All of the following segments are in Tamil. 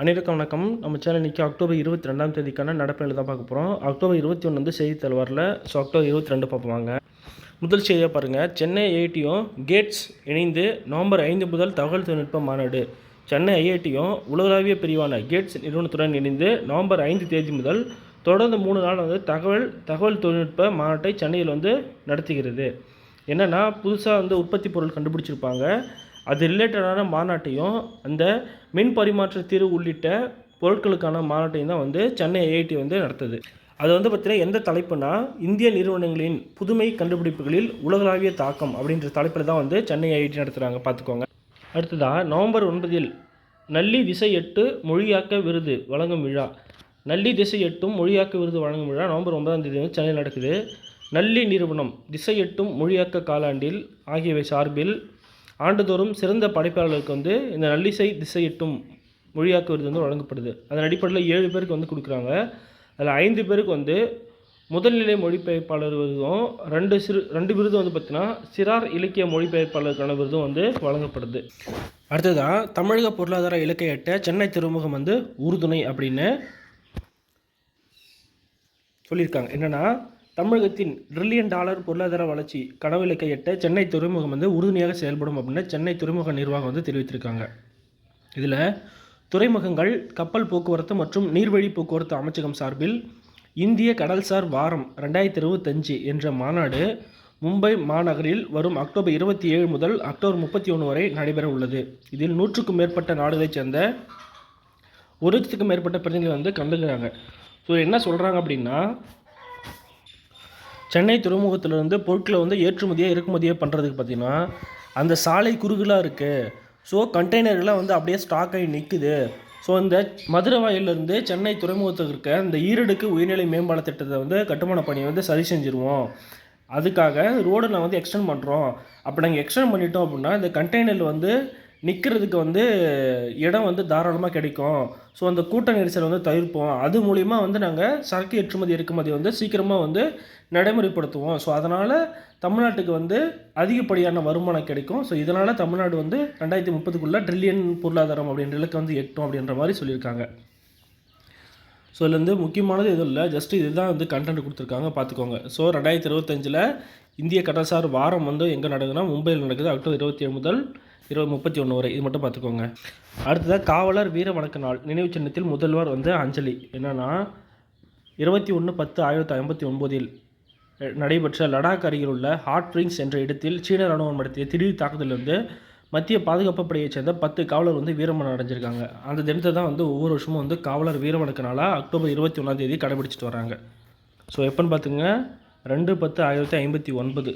அனைவருக்கும் வணக்கம். நம்ம சேனல் இன்றைக்கி அக்டோபர் 22ஆம் தேதிக்கான நடப்பு தான் பார்க்க போகிறோம். அக்டோபர் 21 வந்து செய்தித்தாள் வரல. ஸோ அக்டோபர் 22 பார்ப்பாங்க. முதல் செய்தியாக பாருங்கள். சென்னை ஐஐடியும் கேட்ஸ் இணைந்து நவம்பர் 5 முதல் தகவல் தொழில்நுட்ப மாநாடு. சென்னை ஐஐடியும் உலகளாவிய பிரிவான கேட்ஸ் நிறுவனத்துடன் இணைந்து நவம்பர் 5 தேதி முதல் தொடர்ந்து 3 நாள் வந்து தகவல் தொழில்நுட்ப மாநாட்டை சென்னையில் வந்து நடத்துகிறது. என்னென்னா புதுசாக வந்து உற்பத்தி பொருள் கண்டுபிடிச்சிருப்பாங்க. அது ரிலேட்டடான மாநாட்டையும் அந்த மின் பரிமாற்ற தீர்வு உள்ளிட்ட பொருட்களுக்கான மாநாட்டையும் தான் வந்து சென்னை ஐஐடி வந்து நடத்துது. அது வந்து பார்த்திங்கன்னா எந்த தலைப்புனா இந்திய நிறுவனங்களின் புதுமை கண்டுபிடிப்புகளில் உலகளாவிய தாக்கம் அப்படின்ற தலைப்பில் தான் வந்து சென்னை ஐஐடி நடத்துகிறாங்க. பார்த்துக்கோங்க. அடுத்ததாக நவம்பர் 9 நல்லி திசை 8 மொழியாக்க விருது வழங்கும் விழா. நல்லி திசை 8 மொழியாக்க விருது வழங்கும் விழா நவம்பர் 9ஆம் தேதி வந்து சென்னையில் நடக்குது. நல்லி நிறுவனம் திசை 8 மொழியாக்க காலாண்டில் ஆகியவை சார்பில் ஆண்டுதோறும் சிறந்த படைப்பாளர்களுக்கு வந்து இந்த நல்லிசை திசை 8 மொழியாக்க விருது வந்து வழங்கப்படுது. அதன் அடிப்படையில் 7 பேருக்கு வந்து கொடுக்குறாங்க. அதில் 5 பேருக்கு வந்து முதல்நிலை மொழிபெயர்ப்பாளர் விருதும் 2 விருது வந்து பார்த்திங்கன்னா சிறார் இலக்கிய மொழிபெயர்ப்பாளருக்கான விருதும் வந்து வழங்கப்படுது. அடுத்ததாக தமிழக பொருளாதார இலக்கை எட்ட சென்னை துறைமுகம் வந்து உறுதுணை அப்படின்னு சொல்லியிருக்காங்க. என்னென்னா தமிழகத்தின் $1 பொருளாதார வளர்ச்சி கனவு இலக்கை எட்ட சென்னை துறைமுகம் வந்து உறுதுணையாக செயல்படும் அப்படின்னு சென்னை துறைமுக நிர்வாகம் வந்து தெரிவித்திருக்காங்க. இதில் துறைமுகங்கள், கப்பல் போக்குவரத்து மற்றும் நீர்வழி போக்குவரத்து அமைச்சகம் சார்பில் இந்திய கடல்சார் வாரம் 2025 என்ற மாநாடு மும்பை மாநகரில் வரும் அக்டோபர் 27 முதல் அக்டோபர் 31 வரை நடைபெற உள்ளது. இதில் 100க்கும் மேற்பட்ட நாடுகளைச் சேர்ந்த 1,00,000க்கும் மேற்பட்ட பிரதிநிதிகள் வந்து கலந்துக்கிறாங்க. ஸோ என்ன சொல்கிறாங்க அப்படின்னா சென்னை துறைமுகத்திலிருந்து பொருட்களை வந்து ஏற்றுமதியாக இறக்குமதியாக பண்ணுறதுக்கு பார்த்திங்கன்னா அந்த சாலை குறுகலாக இருக்குது. ஸோ கண்டெய்னர்லாம் வந்து அப்படியே ஸ்டாக் ஆகி நிற்குது. ஸோ இந்த மதுரை வாயிலிருந்து சென்னை துறைமுகத்துக்கு இருக்க இந்த ஈரடுக்கு உயர்நிலை மேம்பால திட்டத்தை வந்து கட்டுமான பணியை வந்து சரி செஞ்சுருவோம். அதுக்காக ரோடை நான் வந்து எக்ஸ்டெண்ட் பண்ணுறோம். அப்போ நாங்கள் எக்ஸ்டெண்ட் பண்ணிட்டோம் அப்படின்னா இந்த கண்டெய்னரில் வந்து நிற்கிறதுக்கு வந்து இடம் வந்து தாராளமாக கிடைக்கும். ஸோ அந்த கூட்ட நெரிசலை வந்து தவிர்ப்போம். அது மூலிமா வந்து நாங்கள் சரக்கு ஏற்றுமதி இறக்குமதி வந்து சீக்கிரமாக வந்து நடைமுறைப்படுத்துவோம். ஸோ அதனால் தமிழ்நாட்டுக்கு வந்து அதிகப்படியான வருமானம் கிடைக்கும். ஸோ இதனால் தமிழ்நாடு வந்து 2030க்குள்ளே ட்ரில்லியன் பொருளாதாரம் அப்படின்ற இலக்கு வந்து எட்டும் அப்படின்ற மாதிரி சொல்லியிருக்காங்க. ஸோ இதில் வந்து முக்கியமானது எதுவும் இல்லை, ஜஸ்ட் இதுதான் வந்து கண்டென்ட் கொடுத்துருக்காங்க. பார்த்துக்கோங்க. ஸோ 2025 இந்திய கடல்சார் வாரம் வந்து எங்கே நடக்குதுன்னா மும்பையில் நடக்குது. அக்டோபர் 27 முதல் 31 வரை. இது மட்டும் பார்த்துக்கோங்க. அடுத்ததாக காவலர் வீர வணக்க நாள் நினைவு சின்னத்தில் முதல்வர் வந்து அஞ்சலி. என்னென்னா 21/10/1959 நடைபெற்ற லடாக் அருகில் உள்ள ஹாட் ஸ்ப்ரிங்ஸ் என்ற இடத்தில் சீன ராணுவம் நடத்திய திடீர் தாக்குதலிருந்து மத்திய பாதுகாப்பு படையைச் சேர்ந்த 10 காவலர் வந்து வீரமரணம் அடைஞ்சிருக்காங்க. அந்த தினத்தை தான் வந்து ஒவ்வொரு வருஷமும் வந்து காவலர் வீர வணக்க நாளாக அக்டோபர் 21ஆம் தேதி கடைபிடிச்சிட்டு வராங்க. ஸோ எப்போன்னு பார்த்துங்க 2/10/1959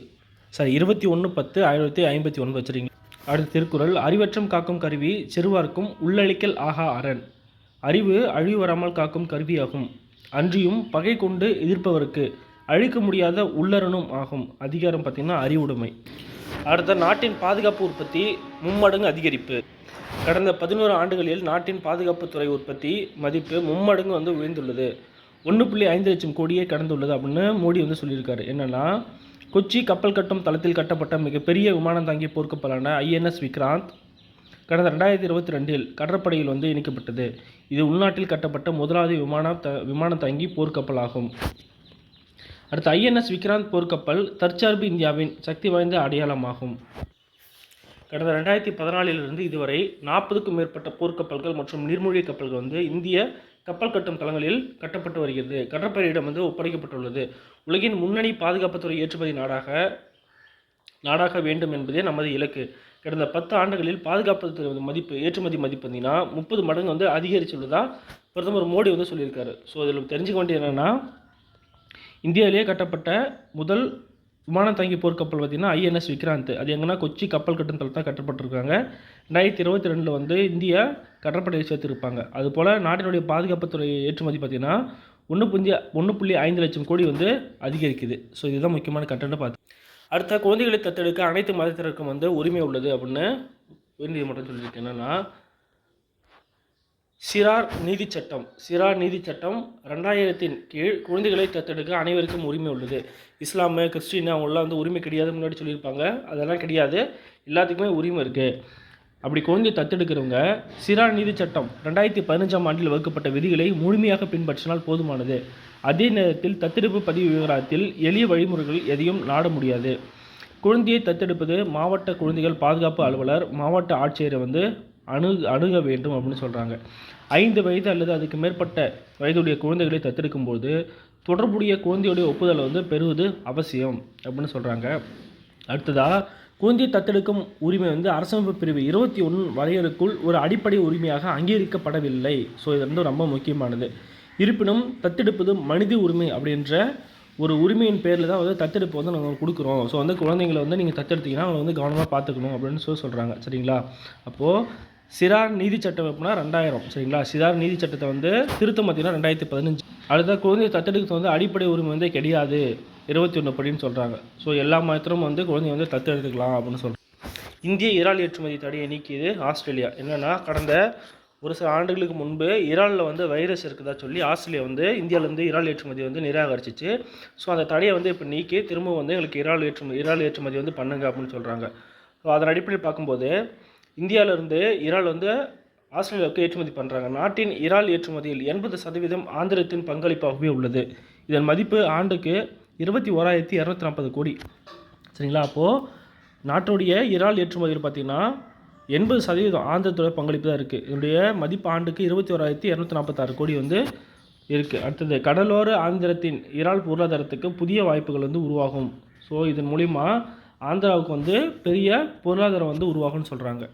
21/10/1959 வச்சுருங்க. அடுத்த திருக்குறள். அறிவற்றம் காக்கும் கருவி சிறுவார்க்கும் உள்ளழிக்கல் ஆகா அரண். அறிவு அழிவு வராமல் காக்கும் கருவியாகும். அன்றியும் பகை கொண்டு எதிர்ப்பவருக்கு அழிக்க முடியாத உள்ளரணும் ஆகும். அதிகாரம் பார்த்திங்கன்னா அறிவுடைமை. அடுத்த நாட்டின் பாதுகாப்பு உற்பத்தி மும்மடங்கு அதிகரிப்பு. கடந்த 11 ஆண்டுகளில் நாட்டின் பாதுகாப்புத்துறை உற்பத்தி மதிப்பு மும்மடங்கு வந்து உயர்ந்துள்ளது. 1.5 லட்சம் கோடியே கடந்துள்ளது அப்படின்னு மோடி வந்து சொல்லியிருக்காரு. என்னென்னா கொச்சி கப்பல் கட்டும் தளத்தில் கட்டப்பட்ட மிகப்பெரிய விமானம் தாங்கிய போர்க்கப்பலான INS விக்ராந்த் கடந்த 2022 கடற்படையில் வந்து இணைக்கப்பட்டது. இது உள்நாட்டில் கட்டப்பட்ட முதலாவது விமானம் தாங்கி போர்க்கப்பல் ஆகும். அடுத்து INS விக்ராந்த் போர்க்கப்பல் தற்சார்பு இந்தியாவின் சக்தி வாய்ந்த அடையாளமாகும். கடந்த 2014 இதுவரை 40க்கும் மேற்பட்ட போர்க்கப்பல்கள் மற்றும் நீர்மூழ்கி கப்பல்கள் வந்து இந்திய கப்பல் கட்டும் தளங்களில் கட்டப்பட்டு வருகிறது. கடற்படையிடம் வந்து ஒப்படைக்கப்பட்டுள்ளது. உலகின் முன்னணி பாதுகாப்புத்துறை ஏற்றுமதி நாடாக வேண்டும் என்பதே நமது இலக்கு. கடந்த 10 ஆண்டுகளில் பாதுகாப்புத்துறை ஏற்றுமதி மதிப்பு பார்த்திங்கன்னா 30 மடங்கு வந்து அதிகரிச்சுள்ளதா பிரதமர் மோடி வந்து சொல்லியிருக்காரு. ஸோ இதில் தெரிஞ்சுக்க வேண்டியது என்னென்னா இந்தியாவிலேயே கட்டப்பட்ட முதல் விமானம் தாங்கி போர்க்கப்பல் பார்த்திங்கன்னா INS விக்ராந்த். அது எங்கன்னா கொச்சி கப்பல் கட்டும் தளத்தில் தான் கட்டப்பட்டிருக்காங்க. 2022 வந்து இந்தியா கடற்படையை சேர்த்துருப்பாங்க. அதுபோல் நாட்டினுடைய பாதுகாப்புத்துறை ஏற்றுமதி பார்த்திங்கன்னா 1.5 லட்சம் கோடி வந்து அதிகரிக்குது. ஸோ இதுதான் முக்கியமான கண்டென்ட்டை பார்த்து. அடுத்த குழந்தைகளை தத்தெடுக்க அனைத்து மதத்தினருக்கும் வந்து உரிமை உள்ளது அப்படின்னு உயர்நீதிமன்றம் சொல்லியிருக்கு. என்னென்னா சிறார் நீதி சட்டம் 2000 கீழ் குழந்தைகளை தத்தெடுக்க அனைவருக்கும் உரிமை உள்ளது. இஸ்லாமு, கிறிஸ்டின் அவங்களாம் வந்து உரிமை கிடையாது முன்னாடி சொல்லியிருப்பாங்க. அதெல்லாம் கிடையாது, எல்லாத்துக்குமே உரிமை இருக்குது. அப்படி குழந்தையை தத்தெடுக்கிறவங்க சிறா நீதி சட்டம் 2015ஆம் ஆண்டில் வகுக்கப்பட்ட விதிகளை முழுமையாக பின்பற்றினால் போதுமானது. அதே நேரத்தில் தத்தெடுப்பு பதிவு விவகாரத்தில் எளிய வழிமுறைகள் எதையும் நாட முடியாது. குழந்தையை தத்தெடுப்பது மாவட்ட குழந்தைகள் பாதுகாப்பு அலுவலர், மாவட்ட ஆட்சியரை அணுக வேண்டும் அப்படின்னு சொல்கிறாங்க. 5 வயது அல்லது அதுக்கு மேற்பட்ட வயதுடைய குழந்தைகளை தத்தெடுக்கும்போது தொடர்புடைய குழந்தையுடைய ஒப்புதலை பெறுவது அவசியம் அப்படின்னு சொல்கிறாங்க. அடுத்ததாக குழந்தையை தத்தெடுக்கும் உரிமை அரசமைப்பு பிரிவு 21 வரையறுக்குள் ஒரு அடிப்படை உரிமையாக அங்கீகரிக்கப்படவில்லை. ஸோ இது ரொம்ப முக்கியமானது. இருப்பினும் தத்தெடுப்பது மனித உரிமை அப்படின்ற ஒரு உரிமையின் பேரில் தான் தத்தெடுப்பு நாங்கள் கொடுக்குறோம். ஸோ குழந்தைங்களை நீங்கள் தத்தெடுத்தீங்கன்னா அவங்க கவனமாக பார்த்துக்கணும் அப்படின்னு சொல்கிறாங்க. சரிங்களா? அப்போது சிறார் நீதி சட்டம் எப்படின்னா 2000. சரிங்களா? சிறார் நீதி சட்டத்தை திருத்தம் பார்த்தீங்கன்னா 2015. அடுத்த குழந்தையை தத்தெடுக்கிறது அடிப்படை உரிமை கிடையாது 21 படின்னு சொல்கிறாங்க. ஸோ எல்லா மதத்திலும் குழந்தைய தத்தெடுத்துக்கலாம் அப்படின்னு சொல்கிறாங்க. இந்திய இறால் ஏற்றுமதி தடையை நீக்கியது ஆஸ்திரேலியா. என்னென்னா கடந்த ஒரு சில ஆண்டுகளுக்கு முன்பு இறாலில் வைரஸ் இருக்குதா சொல்லி ஆஸ்திரேலியா இந்தியாவிலேருந்து இறால் ஏற்றுமதி நிராகரிச்சிச்சு. ஸோ அந்த தடையை இப்போ நீக்கி திரும்ப எங்களுக்கு இறால் ஏற்றுமதி பண்ணுங்க அப்படின்னு சொல்கிறாங்க. ஸோ அதன் அடிப்படையில் பார்க்கும்போது இந்தியாவிலேருந்து இறால் ஆஸ்திரேலியாவுக்கு ஏற்றுமதி பண்ணுறாங்க. நாட்டின் இறால் ஏற்றுமதியில் 80% ஆந்திரத்தின் பங்களிப்பாகவே உள்ளது. இதன் மதிப்பு ஆண்டுக்கு 21,240 கோடி. சரிங்களா? அப்போது நாட்டுடைய இறால் ஏற்றுமதியில் பார்த்திங்கன்னா 80% ஆந்திரத்தோட பங்களிப்பு தான் இருக்குது. இதனுடைய மதிப்பு ஆண்டுக்கு 21,246 கோடி இருக்குது. அடுத்தது கடலோர ஆந்திரத்தின் இறால் பொருளாதாரத்துக்கு புதிய வாய்ப்புகள் உருவாகும். ஸோ இதன் மூலிமா ஆந்திராவுக்கு பெரிய பொருளாதாரம் உருவாகும்னு சொல்கிறாங்க.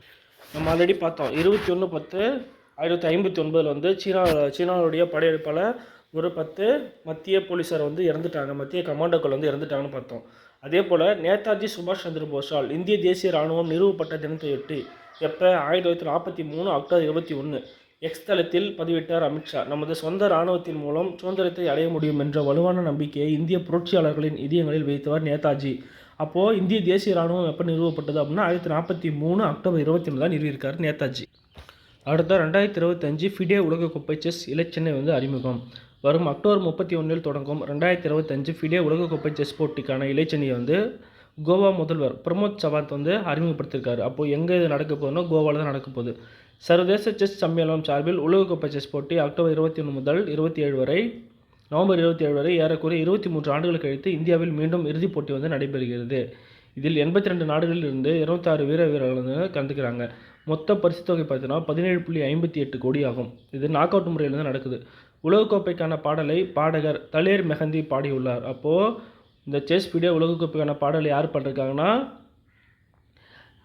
நம்ம ஆல்ரெடி பார்த்தோம் 21/10/1959 சீனாவுடைய படையெடுப்பால் ஒரு 10 மத்திய போலீஸார் இறந்துட்டாங்க, மத்திய கமாண்டோக்கள் இறந்துட்டாங்கன்னு பார்த்தோம். அதே போல் நேதாஜி சுபாஷ் சந்திர போஸால் இந்திய தேசிய இராணுவம் நிறுவப்பட்ட தினத்தையொட்டி எப்போ 1943 அக்டோபர் 21 எக்ஸ் தளத்தில் பதிவிட்டார் அமித்ஷா. நமது சொந்த இராணுவத்தின் மூலம் சுதந்திரத்தை அடைய முடியும் என்ற வலுவான நம்பிக்கையை இந்திய புரட்சியாளர்களின் இதயங்களில் வைத்தவர் நேதாஜி. அப்போது இந்திய தேசிய இராணுவம் எப்போ நிறுவப்பட்டது அப்படின்னா 1943 அக்டோபர் 21 தான் நிறுவியிருக்கார் நேதாஜி. அடுத்த 2025 ஃபிடே உலகக்கோப்பை செஸ் இலச்சினை அறிமுகம். வரும் அக்டோபர் 31 தொடங்கும் 2025 ஃபிடே உலகக்கோப்பை செஸ் போட்டிக்கான இலச்சினையை கோவா முதல்வர் பிரமோத் சவாந்த் அறிமுகப்படுத்தியிருக்காரு. அப்போது எங்கே இது நடக்க போகுதுன்னா கோவாவில் தான் நடக்க போகுது. சர்வதேச செஸ் சம்மேளனம் சார்பில் உலகக்கோப்பை செஸ் போட்டி அக்டோபர் 21 முதல் 27 வரை நவம்பர் 27 வரை ஏறக்குறைய 23 ஆண்டுகள் கழித்து இந்தியாவில் மீண்டும் இறுதிப் போட்டி நடைபெறுகிறது. இதில் 82 நாடுகளில் இருந்து 26 வீரர்கள் கலந்துக்கிறாங்க. மொத்த பரிசு தொகை பார்த்தீங்கன்னா 17.58 கோடி ஆகும். இது நாக் அவுட் முறையில் நடக்குது. உலகக்கோப்பைக்கான பாடலை பாடகர் தலேர் மெஹந்தி பாடியுள்ளார். அப்போது இந்த செஸ் ஃபிடே உலகக்கோப்பைக்கான பாடலை யார் பண்ணிருக்காங்கன்னா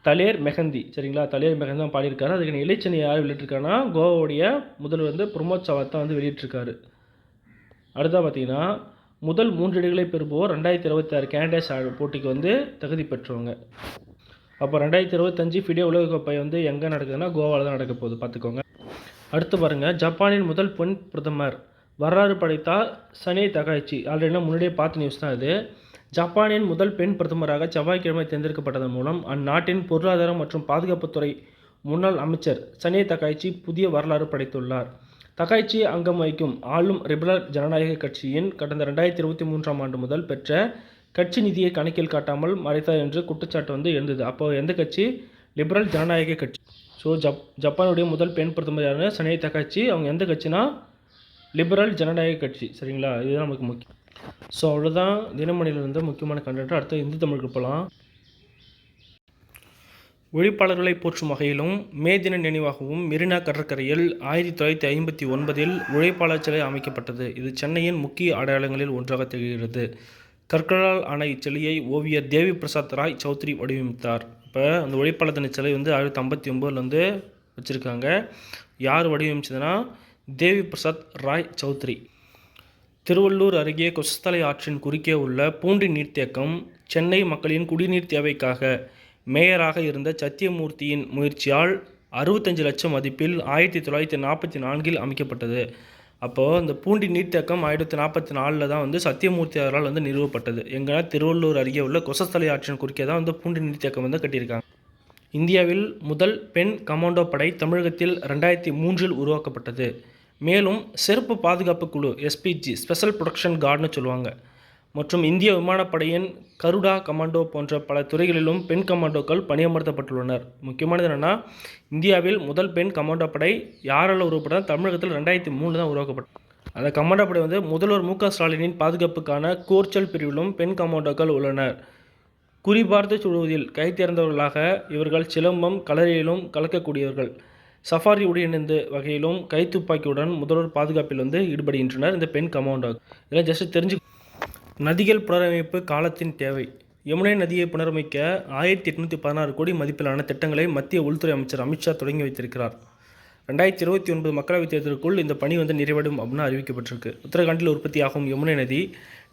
தலேர் மெஹந்தி. சரிங்களா? தலேர் மெஹந்தி தான் பாடியிருக்காரு. அதுக்கான இலச்சினை யார் வெளியிட்டிருக்காங்கன்னா கோவாவுடைய முதல்வர் பிரமோத் சவாத் தான் வெளியிட்டிருக்காரு. அடுத்தா பார்த்தீங்கன்னா முதல் 3 இடங்களை பெறுவோர் 2026 கேனடா போட்டிக்கு தகுதி பெற்றவங்க. அப்போ 2025 ஃபிடே உலகக்கோப்பை எங்கே நடக்குதுன்னா கோவாவில் தான் நடக்க போகுது, பார்த்துக்கோங்க. அடுத்து பாருங்கள், ஜப்பானின் முதல் பெண் பிரதமர் வரலாறு படைத்தார் சனே தகாய்ச்சி. ஆல்ரெடி முன்னாடியே பார்த்த நியூஸ் தான் இது. ஜப்பானின் முதல் பெண் பிரதமராக செவ்வாய்க்கிழமை தேர்ந்தெடுக்கப்பட்டதன் மூலம் அந்நாட்டின் பொருளாதாரம் மற்றும் பாதுகாப்புத்துறை முன்னாள் அமைச்சர் சனே தகாய்ச்சி புதிய வரலாறு படைத்துள்ளார். தகாய்ச்சி அங்கம் வகிக்கும் ஆளும் லிபரல் ஜனநாயக கட்சியின் கடந்த 2023ஆம் ஆண்டு முதல் பெற்ற கட்சி நிதியை கணக்கில் காட்டாமல் மறைத்தார் என்று குற்றச்சாட்டு எழுந்தது. அப்போ எந்த கட்சி? லிபரல் ஜனநாயக கட்சி. ஸோ ஜப்பானுடைய முதல் பெண் பிரதமர் யாருன்னா சனே தகாய்ச்சி. அவங்க எந்த கட்சினா லிபரல் ஜனநாயக கட்சி. சரிங்களா? இதுதான் நமக்கு முக்கியம். ஸோ அவ்வளோதான் தினமணியிலிருந்து முக்கியமான கண்டென்ட். அடுத்து இந்து தமிழுக்கு போகலாம். உழைப்பாளர்களை போற்றும் வகையிலும் மே தின நினைவாகவும் மெரினா கடற்கரையில் 1959 உழைப்பாளர் சிலை அமைக்கப்பட்டது. இது சென்னையின் முக்கிய அடையாளங்களில் ஒன்றாக திகழ்கிறது. கற்களால் ஆன இச்சிலையை ஓவியர் தேவி பிரசாத் ராய் சௌத்ரி வடிவமைத்தார். இப்போ அந்த உழைப்பாளர் தின சிலை 1959 வச்சுருக்காங்க. யார் வடிவமைச்சதுன்னா தேவி பிரசாத் ராய் சௌத்ரி. திருவள்ளூர் அருகே கொசஸ்தலை ஆற்றின் குறுக்கே உள்ள பூண்டி நீர்த்தேக்கம் சென்னை மக்களின் குடிநீர் தேவைக்காக மேயராக இருந்த சத்தியமூர்த்தியின் முயற்சியால் 65 லட்சம் மதிப்பில் 1944 அமைக்கப்பட்டது. அப்போது இந்த பூண்டி நீர்த்தேக்கம் 1944 தான் சத்தியமூர்த்தியாரால் நிறுவப்பட்டது. எங்கன்னா திருவள்ளூர் அருகே உள்ள கொசஸ்தலை ஆற்றின் குறுக்கே தான் பூண்டி நீர்த்தேக்கம் கட்டியிருக்காங்க. இந்தியாவில் முதல் பெண் கமாண்டோ படை தமிழகத்தில் 2003 உருவாக்கப்பட்டது. மேலும் சிறப்பு பாதுகாப்பு குழு SPG ஸ்பெஷல் ப்ரொடெக்ஷன் கார்டுன்னு சொல்லுவாங்க. மற்றும் இந்திய விமானப்படையின் கருடா கமாண்டோ போன்ற பல துறைகளிலும் பெண் கமாண்டோக்கள் பணியமர்த்தப்பட்டுள்ளனர். முக்கியமானது என்னென்னா, இந்தியாவில் முதல் பெண் கமாண்டோ படை யாரால் உருவாக்கப்பட்டது? தமிழகத்தில் 2003 தான் உருவாக்கப்பட்டது. அந்த கமாண்டோ படை வந்து முதல்வர் மு.க. ஸ்டாலினின் பாதுகாப்புக்கான கூர்ச்சல் பிரிவிலும் பெண் கமாண்டோக்கள் உள்ளனர். குறிபார்த்து சுடுவதில் கைதேர்ந்தவர்களாக இவர்கள் சிலம்பம், களரியிலும் கலக்கக்கூடியவர்கள். சஃபாரி உடையணிந்த வகையிலும் கைத்துப்பாக்கியுடன் முதல்வர் பாதுகாப்பில் வந்து ஈடுபடுகின்றனர் இந்த பெண் கமாண்டோ. இதெல்லாம் ஜஸ்ட் தெரிஞ்சு. நதிகள் புனரமைப்பு காலத்தின் தேவை. யமுனை நதியை புனரமைக்க 1816 கோடி மதிப்பிலான திட்டங்களை மத்திய உள்துறை அமைச்சர் அமித்ஷா தொடங்கி வைத்திருக்கிறார். 2029 மக்களவைத் தேர்தலுக்குள் இந்த பணி வந்து நிறைவடும் அப்படின்னு அறிவிக்கப்பட்டிருக்கு. உத்தரகாண்டில் உற்பத்தியாகும் யமுனை நதி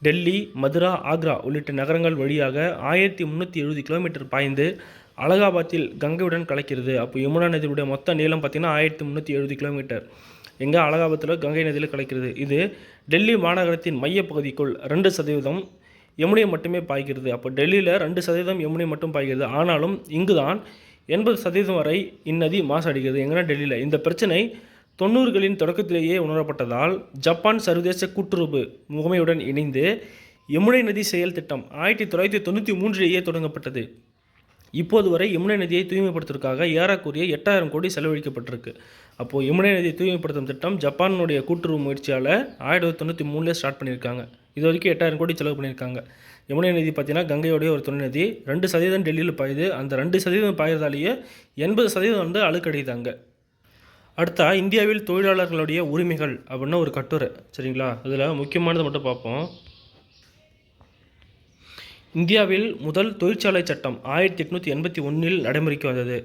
டெல்லி, மதுரா, ஆக்ரா உள்ளிட்ட நகரங்கள் வழியாக 1370 கிலோமீட்டர் பாய்ந்து அலகாபாத்தில் கங்கையுடன் கலக்கிறது. அப்போ யமுனா நதியுடைய மொத்த நீளம் பார்த்திங்கன்னா 1370 கிலோமீட்டர். எங்கே? அலகாபாத்தில் கங்கை நதியில் கலக்கிறது. இது டெல்லி மாநகரத்தின் மையப்பகுதிக்குள் 2% யமுனை மட்டுமே பாய்கிறது. அப்போ டெல்லியில் 2% யமுனை மட்டும் பாய்கிறது. ஆனாலும் இங்கு தான் 80% வரை இந்நதி மாசடைகிறது. எங்கன்னா டெல்லியில். இந்த பிரச்சனை 90களின் தொடக்கத்திலேயே உணரப்பட்டதால் ஜப்பான் சர்வதேச கூட்டுறவு முகமையுடன் இணைந்து யமுனை நதி செயல் திட்டம் 1993லேயே தொடங்கப்பட்டது. இப்போது வரை யமுனை நதியை தூய்மைப்படுத்துவதற்காக ஏறக்குறைய 8000 கோடி செலவழிக்கப்பட்டிருக்கு. அப்போது யமுனை நதியை தூய்மைப்படுத்தும் திட்டம் ஜப்பானுடைய கூட்டுறவு முயற்சியால் 1993 ஸ்டார்ட் பண்ணியிருக்காங்க. இது வரைக்கும் 8000 கோடி செலவு பண்ணியிருக்காங்க. யமுனை நதி பார்த்திங்கன்னா கங்கையோடைய ஒரு துணை நதி. 2% டெல்லியில் பாயுது. அந்த 2% பாயறதாலேயே 80% வந்து அழுக்கடையுதாங்க. அடுத்தா இந்தியாவில் தொழிலாளர்களுடைய உரிமைகள் அப்படின்னு ஒரு கட்டுரை, சரிங்களா? அதில் முக்கியமானதை மட்டும் பார்ப்போம். இந்தியாவில் முதல் தொழிற்சாலை சட்டம் 1881 நடைமுறைக்கு வந்தது.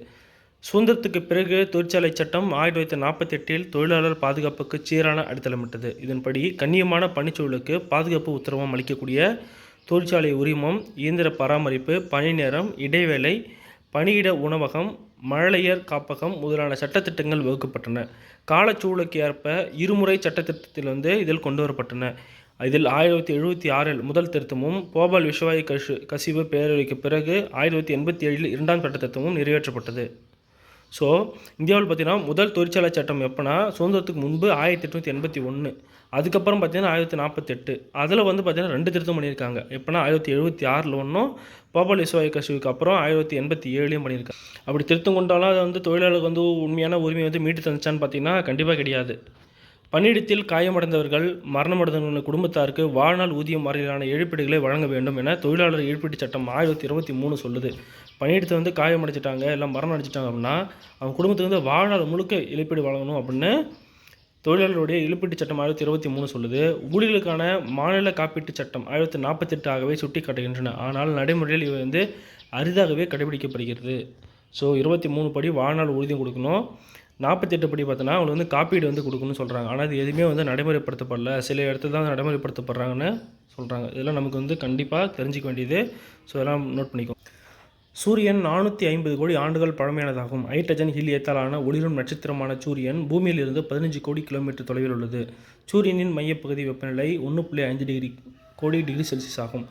சுதந்திரத்துக்கு பிறகு தொழிற்சாலை சட்டம் 1948 தொழிலாளர் பாதுகாப்புக்கு சீரான அடித்தளமிட்டது. இதன்படி கண்ணியமான பணிச்சூழலுக்கு பாதுகாப்பு உத்தரவாதம் அளிக்கக்கூடிய தொழிற்சாலை உரிமம், இயந்திர பராமரிப்பு, பணி நேரம், இடைவேளை, பணியிட உணவகம், மழலையர் காப்பகம் முதலான சட்டத்திட்டங்கள் வகுக்கப்பட்டன. காலச்சூழலுக்கு ஏற்ப இருமுறை சட்டத்திட்டத்தில் வந்து இதில் கொண்டு வரப்பட்டன. இதில் 1976 முதல் திருத்தமும், போபால் விஷவாயு கசிவு பேரழிவுக்கு பிறகு 1987 இரண்டாம் சட்ட திருத்தமும் நிறைவேற்றப்பட்டது. ஸோ இந்தியாவில் பார்த்திங்கன்னா முதல் தொழிற்சாலை சட்டம் எப்போனா சுதந்திரத்துக்கு முன்பு 1881. அதுக்கப்புறம் பார்த்திங்கன்னா 1948. அதில் வந்து பார்த்திங்கன்னா 2 திருத்தம் பண்ணியிருக்காங்க. எப்போனா 1976 ஒன்றும், போபால் விஷவாயு கசிவுக்கு அப்புறம் 1987 பண்ணியிருக்காங்க. அப்படி திருத்தம் கொண்டாலும் அது வந்து தொழிலாளர்களுக்கு வந்து உண்மையான உரிமை வந்து மீட்டு தந்துச்சான்னு பார்த்திங்கன்னா கண்டிப்பாக கிடையாது. பணியிடத்தில் காயமடைந்தவர்கள், மரணமடைந்தவர்களின் குடும்பத்தாருக்கு வாழ்நாள் ஊதியம் வரையிலான இழப்பீடுகளை வழங்க வேண்டும் என தொழிலாளர் இழப்பீட்டு சட்டம் 1923 சொல்லுது. பணியிடத்தை வந்து காயமடைச்சிட்டாங்க, எல்லாம் மரணம் அடைச்சிட்டாங்க அப்படின்னா அவங்க குடும்பத்துக்கு வந்து வாழ்நாள் முழுக்க இழப்பீடு வழங்கணும் அப்படின்னு தொழிலாளருடைய இழப்பீட்டு சட்டம் 1923 சொல்லுது. ஊழியர்களுக்கான மாநில காப்பீட்டு சட்டம் 1948 ஆகவே சுட்டி காட்டுகின்றன. ஆனால் நடைமுறையில் இவை வந்து அரிதாகவே கடைபிடிக்கப்படுகிறது. ஸோ 23 படி வாழ்நாள் ஊதியம் கொடுக்கணும், 48 படி பார்த்தோன்னா அவங்களுக்கு வந்து காப்பீடு வந்து கொடுக்கணும்னு சொல்கிறாங்க. ஆனால் இது எதுவுமே வந்து நடைமுறைப்படுத்தப்படல. சில இடத்துல தான் நடைமுறைப்படுத்தப்படுறாங்கன்னு சொல்கிறாங்க. இதெல்லாம் நமக்கு வந்து கண்டிப்பாக தெரிஞ்சிக்க வேண்டியது. ஸோ இதெல்லாம் நோட் பண்ணிக்கோ. சூரியன் 450 கோடி ஆண்டுகள் பழமையானதாகும். ஹைட்ரஜன் ஹீலியத்தாலான ஒளிரும் நட்சத்திரமான சூரியன் பூமியிலிருந்து 15 கோடி கிலோமீட்டர் தொலைவில் உள்ளது. சூரியனின் மையப்பகுதி வெப்பநிலை 1.5 கோடி டிகிரி செல்சியஸ் ஆகும்.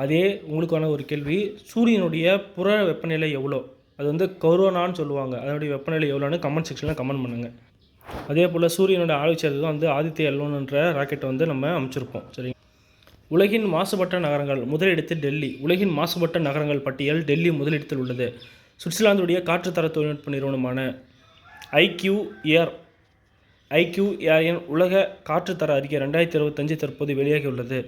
அதே உங்களுக்கான ஒரு கேள்வி, சூரியனுடைய புற வெப்பநிலை எவ்வளோ? அது வந்து கொரோனான்னு சொல்லுவாங்க. அதனுடைய வெப்பநிலை எவ்வளோன்னு கமெண்ட் செக்ஷனில் கமெண்ட் பண்ணுங்கள். அதே போல் சூரியனோட ஆராய்ச்சியாளர்கள் தான் வந்து ஆதித்ய L1 ராக்கெட்டை வந்து நம்ம அமைச்சிருப்போம். சரி. உலகின் மாசுபட்ட நகரங்கள் முதலிடத்தில் டெல்லி. உலகின் மாசுபட்ட நகரங்கள் பட்டியல் டெல்லி முதலிடத்தில் உள்ளது. சுவிட்சர்லாந்துடைய காற்றுத்தர தொழில்நுட்ப நிறுவனமான ஐக்யூஏஆரின் உலக காற்றுத்தர அறிக்கை 2025 தற்போது வெளியாகியுள்ளது.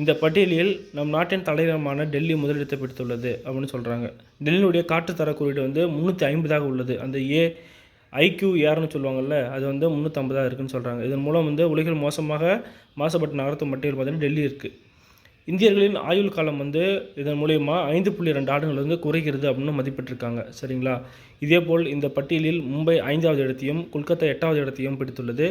இந்த பட்டியலில் நம் நாட்டின் தலைநகரமான டெல்லி முதலிடத்தை பிடித்துள்ளது அப்படின்னு சொல்கிறாங்க. டெல்லியுடைய காற்றுத்தர குறியீடு வந்து 350 உள்ளது. அந்த ஐக்யூஏஆர்னு சொல்லுவாங்கள்ல, அது வந்து 350 இருக்குதுன்னு சொல்கிறாங்க. இதன் மூலம் வந்து உலகில் மோசமாக மாசுபட்ட நகரத்து பட்டியல் பார்த்திங்கன்னா டெல்லி இருக்குது. இந்தியர்களின் ஆயுள் காலம் வந்து இதன் மூலயமா 5.2 ஆண்டுகள் வந்து குறைகிறது அப்படின்னு மதிப்பிட்டிருக்காங்க. சரிங்களா? இதேபோல் இந்த பட்டியலில் மும்பை 5வது இடத்தையும், கொல்கத்தா 8வது இடத்தையும் பிடித்துள்ளது.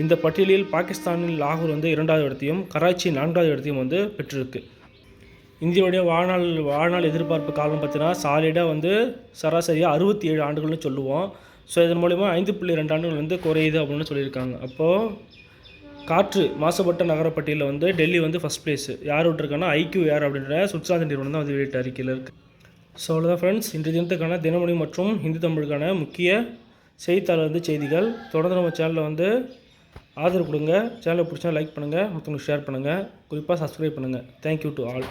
இந்த பட்டியலில் பாகிஸ்தானில் லாகூர் வந்து 2வது இடத்தையும், கராச்சி 4வது இடத்தையும் வந்து பெற்றிருக்கு. இந்தியாவுடைய வாழ்நாள் எதிர்பார்ப்பு காலம் பார்த்தீங்கன்னா சாலிடாக வந்து சராசரியாக 67 ஆண்டுகள்னு சொல்லுவோம். ஸோ இதன் மூலயமா 5.2 ஆண்டுகள் வந்து குறையுது அப்படின்னு சொல்லியிருக்காங்க. அப்போது காற்று மாசுபட்ட நகரப்பட்டியலில் வந்து டெல்லி வந்து ஃபஸ்ட் பிளேஸ். யார் விட்டுருக்காங்கன்னா ஐக்யூஏஆர் அப்படின்ற சுவிட்சர்லாந்து நிறுவனம் தான் வந்து வெளியிட்ட அறிக்கையில் இருக்குது. ஸோ அவ்வளோதான் ஃப்ரெண்ட்ஸ், இன்றைய தினத்துக்கான தினமணி மற்றும் ஹிந்து தமிழுக்கான முக்கிய செய்தித்தாள் வந்து செய்திகள். தொடர்ந்து நம்ம சேனலில் வந்து ஆதரவு கொடுங்க. சேனலை பிடிச்சா லைக் பண்ணுங்கள், மற்றவங்களுக்கு ஷேர் பண்ணுங்கள், குறிப்பாக சப்ஸ்கிரைப் பண்ணுங்கள். Thank you to all.